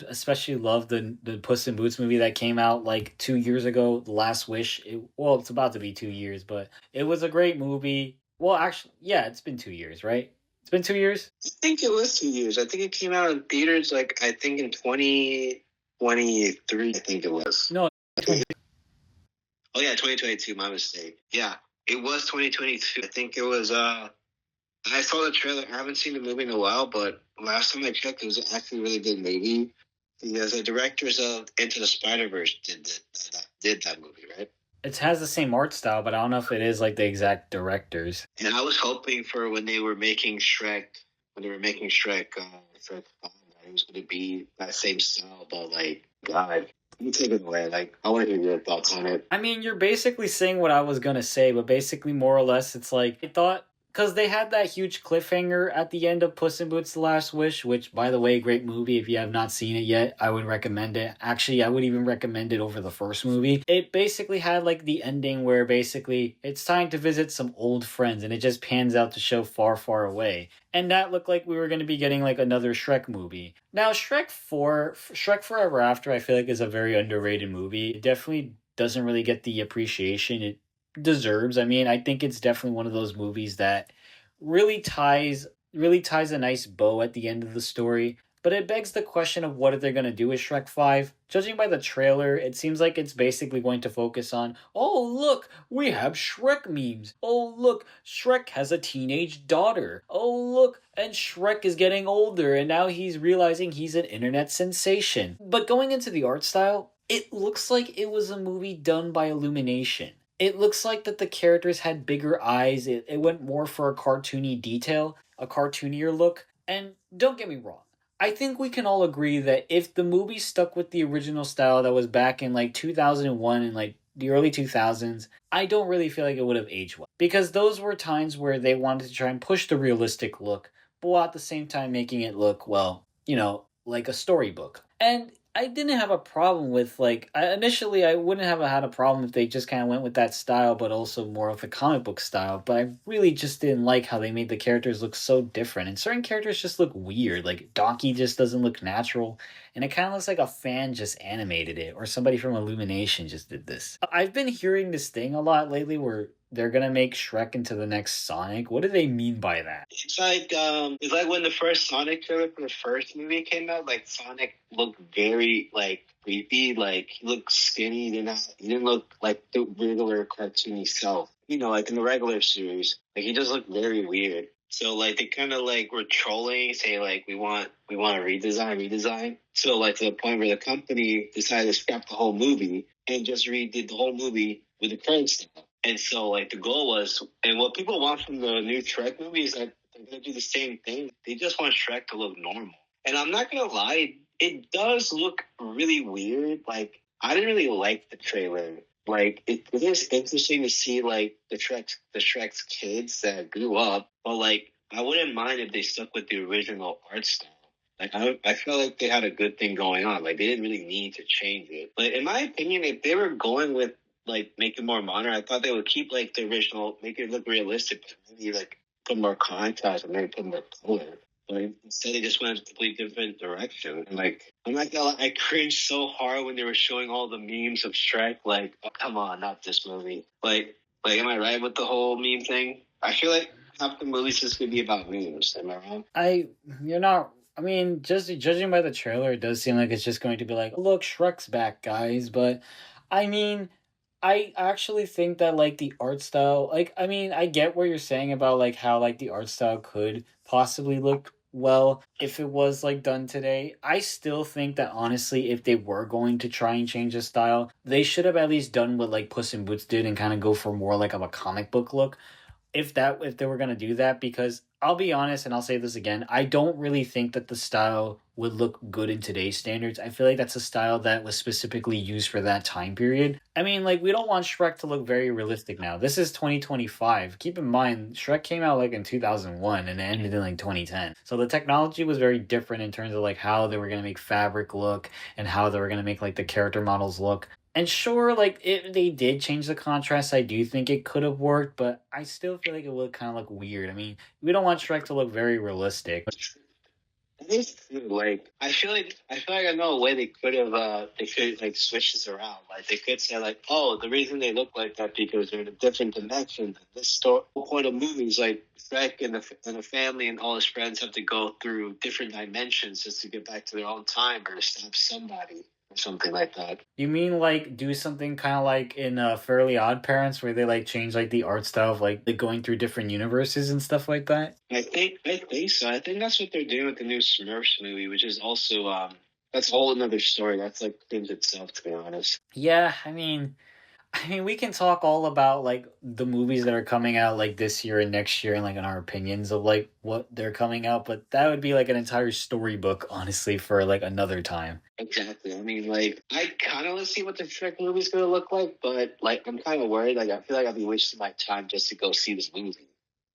especially loved the Puss in Boots movie that came out like 2 years ago, The Last Wish. It's about to be 2 years, but it was a great movie. Well, actually, yeah, it's been 2 years, right? It's been 2 years? I think it was 2 years. I think it came out in theaters like I think in 2023, I think it was. No. Oh yeah, 2022, my mistake. Yeah, it was 2022. I think it was I saw the trailer. I haven't seen the movie in a while, but last time I checked, it was actually a really good movie. Because the directors of Into the Spider-Verse did that movie, right? It has the same art style, but I don't know if it is like the exact directors. And I was hoping for when they were making Shrek, Shrek 5, it was going to be that same style, but like, God, you take it away. Like, I want to hear your thoughts on it. I mean, you're basically saying what I was going to say, but basically, more or less, it's like, I thought, because they had that huge cliffhanger at the end of Puss in Boots: The Last Wish, which, by the way, great movie. If you have not seen it yet, I would recommend it. Actually, I would even recommend it over the first movie. It basically had like the ending where basically it's time to visit some old friends, and it just pans out to show Far, Far Away. And that looked like we were going to be getting like another Shrek movie. Now, Shrek Forever After, I feel like is a very underrated movie. It definitely doesn't really get the appreciation it deserves. I mean, I think it's definitely one of those movies that really ties a nice bow at the end of the story. But it begs the question of what are they going to do with Shrek 5? Judging by the trailer, it seems like it's basically going to focus on, oh look, we have Shrek memes. Oh look, Shrek has a teenage daughter. Oh look, and Shrek is getting older and now he's realizing he's an internet sensation. But going into the art style, it looks like it was a movie done by Illumination. It looks like that the characters had bigger eyes. It went more for a cartoony detail, a cartoonier look. And don't get me wrong. I think we can all agree that if the movie stuck with the original style that was back in like 2001 and like the early 2000s, I don't really feel like it would have aged well. Because those were times where they wanted to try and push the realistic look, but while at the same time making it look, well, like a storybook. And I didn't have a problem with like initially I wouldn't have had a problem if they just kind of went with that style, but also more of the comic book style. But I really just didn't like how they made the characters look so different, and certain characters just look weird. Like Donkey just doesn't look natural, and it kind of looks like a fan just animated it, or somebody from Illumination just did this. I've been hearing this thing a lot lately where they're gonna make Shrek into the next Sonic. What do they mean by that? It's like when the first Sonic trailer for the first movie came out. Like Sonic looked very like creepy. Like he looked skinny. He didn't look like the regular cartoony self. Like in the regular series, like he just looked very weird. So like they kind of like were trolling, saying like we want to redesign. So like to the point where the company decided to scrap the whole movie and just redid the whole movie with the current style. And so, like, the goal was, and what people want from the new Shrek movie is that they're going to do the same thing. They just want Shrek to look normal. And I'm not going to lie, it does look really weird. Like, I didn't really like the trailer. Like, it is interesting to see, like, the Shrek's kids that grew up. But, like, I wouldn't mind if they stuck with the original art style. Like, I feel like they had a good thing going on. Like, they didn't really need to change it. But in my opinion, if they were going with like make it more modern, I thought they would keep like the original, make it look realistic, but maybe like put more contrast and maybe put more color. But instead, they just went a completely different direction. And like, I'm not gonna lie, I cringed so hard when they were showing all the memes of Shrek. Like, oh, come on, not this movie. Am I right with the whole meme thing? I feel like half the movies just gonna be about memes. Am I wrong? You're not. I mean, just judging by the trailer, it does seem like it's just going to be like, look, Shrek's back, guys. But I mean, I actually think that like the art style, like I mean, I get what you're saying about like how like the art style could possibly look well if it was like done today. I still think that honestly, if they were going to try and change the style, they should have at least done what like Puss in Boots did and kind of go for more like of a comic book look if they were gonna do that, because I'll be honest and I'll say this again, I don't really think that the style would look good in today's standards. I feel like that's a style that was specifically used for that time period. I mean, like we don't want Shrek to look very realistic now. This is 2025. Keep in mind, Shrek came out like in 2001 and it ended in like 2010. So the technology was very different in terms of like how they were gonna make fabric look and how they were gonna make like the character models look. And sure, like if they did change the contrast, I do think it could have worked, but I still feel like it would kind of look weird. I mean, we don't want Shrek to look very realistic. It is true. Like I feel like I know a way they could like switch this around. Like they could say like, oh, the reason they look like that because they're in a different dimension. This story, the point of movies, like Shrek and the family and all his friends have to go through different dimensions just to get back to their own time or to stop somebody or something like that. You mean like do something kind of like in Fairly Odd Parents where they like change like the art style of like going through different universes and stuff like that? I think so. I think that's what they're doing with the new Smurfs movie, which is also that's a whole another story. That's like cringe itself, to be honest. Yeah, I mean, we can talk all about like the movies that are coming out like this year and next year, and like in our opinions of like what they're coming out, but that would be like an entire storybook, honestly, for like another time. Exactly. I mean, like, I kind of want to see what the Shrek movie's gonna look like, but like, I'm kind of worried. Like, I feel like I'll be wasting my time just to go see this movie.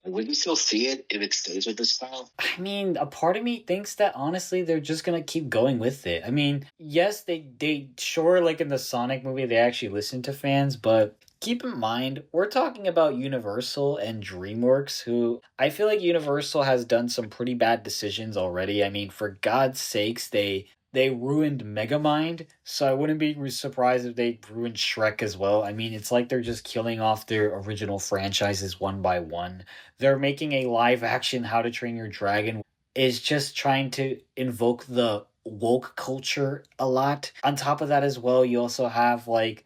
Like, would you still see it if it stays with this style? I mean, a part of me thinks that honestly they're just gonna keep going with it. I mean, yes, they sure like in the Sonic movie they actually listen to fans, but keep in mind we're talking about Universal and DreamWorks, who I feel like Universal has done some pretty bad decisions already. I mean, for God's sakes, they ruined Megamind, so I wouldn't be surprised if they ruined Shrek as well. I mean, it's like they're just killing off their original franchises one by one. They're making a live action How to Train Your Dragon is just trying to invoke the woke culture a lot. On top of that as well, you also have like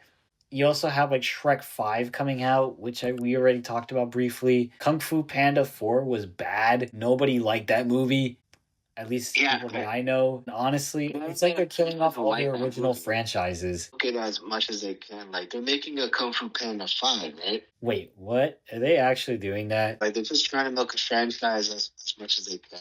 Shrek 5 coming out, which we already talked about briefly. Kung Fu Panda 4 was bad. Nobody liked that movie. At least Yeah, people that I know. Honestly, it's like they're killing off all their original franchises. look at it as much as they can. Like, they're making a Kung Fu Panda 5, right? Wait, what? Are they actually doing that? Like, they're just trying to milk a franchise as much as they can.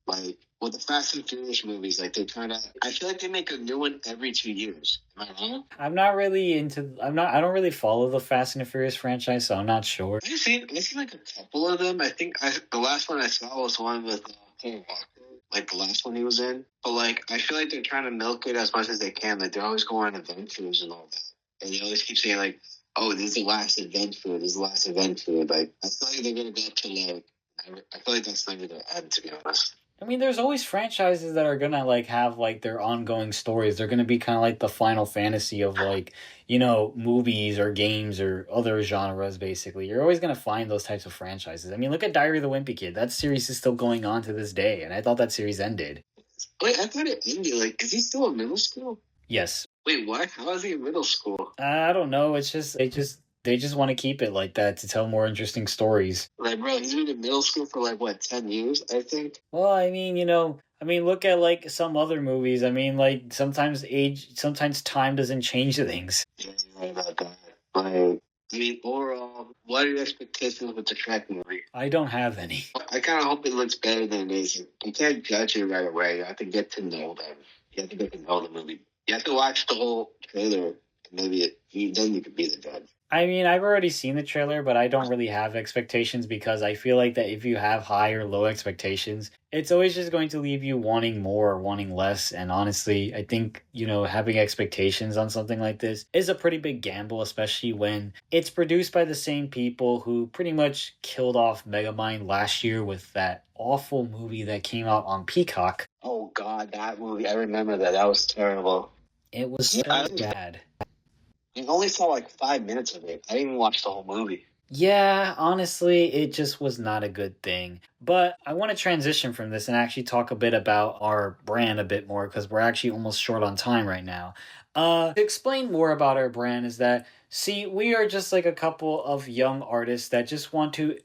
Like, with the Fast and Furious movies, like, they're trying to. I feel like they make a new one every 2 years. Am I wrong? I don't really follow the Fast and the Furious franchise, so I'm not sure. I've seen like a couple of them. The last one I saw was one with Paul Walker. like the last one he was in. But like, I feel like they're trying to milk it as much as they can. Like they're always going on adventures and all that, and they always keep saying like, "Oh, this is the last adventure. This is the last adventure." Like I feel like they're gonna go up to like. I feel like that's never gonna end, to be honest. I mean, there's always franchises that are gonna like have like their ongoing stories. They're gonna be kind of like the Final Fantasy of like, movies or games or other genres. Basically, you're always gonna find those types of franchises. I mean, look at Diary of the Wimpy Kid. That series is still going on to this day, and I thought that series ended. Wait, I thought it ended. Like, is he still in middle school? Yes. Wait, what? How is he in middle school? I don't know. It's just they just want to keep it like that to tell more interesting stories. Like, bro, he's been in middle school for like what, 10 years, I think. Well, I mean, look at like some other movies. I mean, like sometimes time doesn't change things. Yeah, you're right about that. Like, I mean, overall, what are your expectations with the Shrek movie? I don't have any. I kind of hope it looks better than it is. You can't judge it right away. You have to get to know them. You have to get to know the movie. You have to watch the whole trailer. Then you could be the judge. I mean, I've already seen the trailer, but I don't really have expectations because I feel like that if you have high or low expectations, it's always just going to leave you wanting more or wanting less. And honestly, I think, having expectations on something like this is a pretty big gamble, especially when it's produced by the same people who pretty much killed off Megamind last year with that awful movie that came out on Peacock. Oh, God, that movie. I remember that. That was terrible. It was so bad. I only saw like 5 minutes of it. I didn't even watch the whole movie. Yeah, honestly, it just was not a good thing. But I want to transition from this and actually talk a bit about our brand a bit more because we're actually almost short on time right now. To explain more about our brand is that, see, we are just like a couple of young artists that just want to,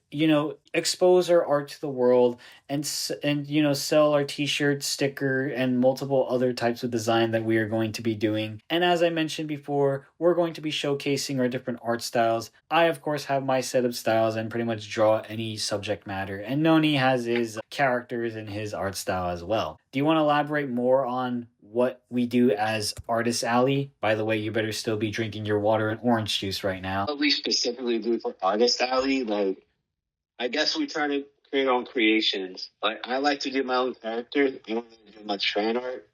expose our art to the world and sell our t-shirts, sticker, and multiple other types of design that we are going to be doing. And as I mentioned before, we're going to be showcasing our different art styles. I, of course, have my set of styles and pretty much draw any subject matter. And Noni has his characters and his art style as well. Do you want to elaborate more on what we do as Artist Alley? By the way, you better still be drinking your water and orange juice right now. What we specifically do for Artist Alley, like, I guess we try to create our own creations. Like, I like to do my own characters. I don't really do much fan art.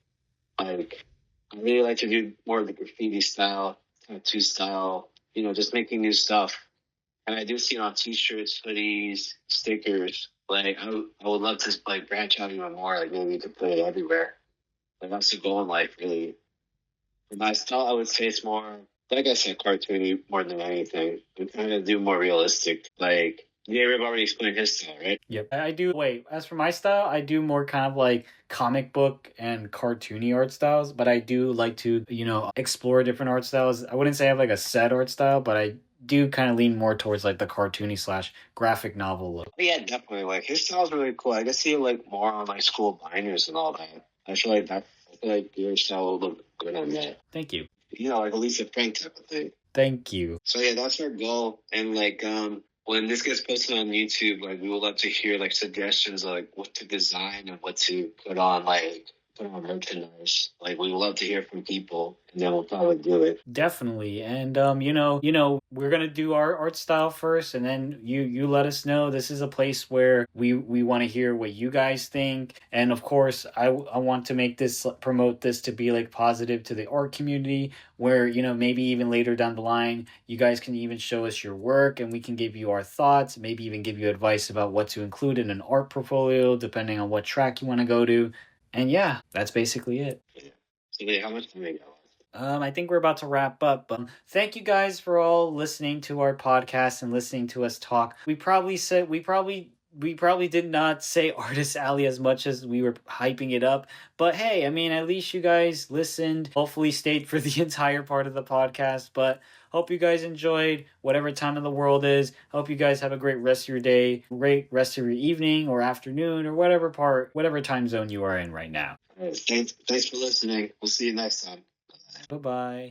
Like, I really like to do more of the graffiti style, tattoo style, just making new stuff. And I do see it on t-shirts, hoodies, stickers. Like, I would love to, like, branch out even more. Like, maybe we could put it everywhere. Like, that's the goal in life, really. For my style, I would say it's more, like I said, cartoony more than anything. I'm trying to do more realistic. Like, Jayriv already explained his style, right? Yep. I do. Wait, as for my style, I do more kind of like comic book and cartoony art styles, but I do like to, explore different art styles. I wouldn't say I have like a set art style, but I do kind of lean more towards like the cartoony / graphic novel look. Yeah, definitely. Like, his style's really cool. I can see it like more on like school binders and all that. I feel like your style will look good on that. Thank you. Like a Lisa Frank type of thing. Thank you. So yeah, that's our goal. And like, when this gets posted on YouTube, like we would love to hear like suggestions of, like what to design and what to put on merchandise. Like we would love to hear from people, and then we'll probably do it. Definitely. And we're gonna do our art style first, and then you let us know. This is a place where we want to hear what you guys think, and of course I want to promote this to be like positive to the art community, where maybe even later down the line you guys can even show us your work and we can give you our thoughts, maybe even give you advice about what to include in an art portfolio depending on what track you want to go to. And yeah, that's basically it. Yeah. So wait, how much time we got? I think we're about to wrap up. Thank you guys for all listening to our podcast and listening to us talk. We probably did not say Artist Alley as much as we were hyping it up. But hey, I mean, at least you guys listened. Hopefully stayed for the entire part of the podcast. But hope you guys enjoyed whatever time of the world is. Hope you guys have a great rest of your day, great rest of your evening or afternoon or whatever time zone you are in right now. All right, thanks for listening. We'll see you next time. Bye-bye.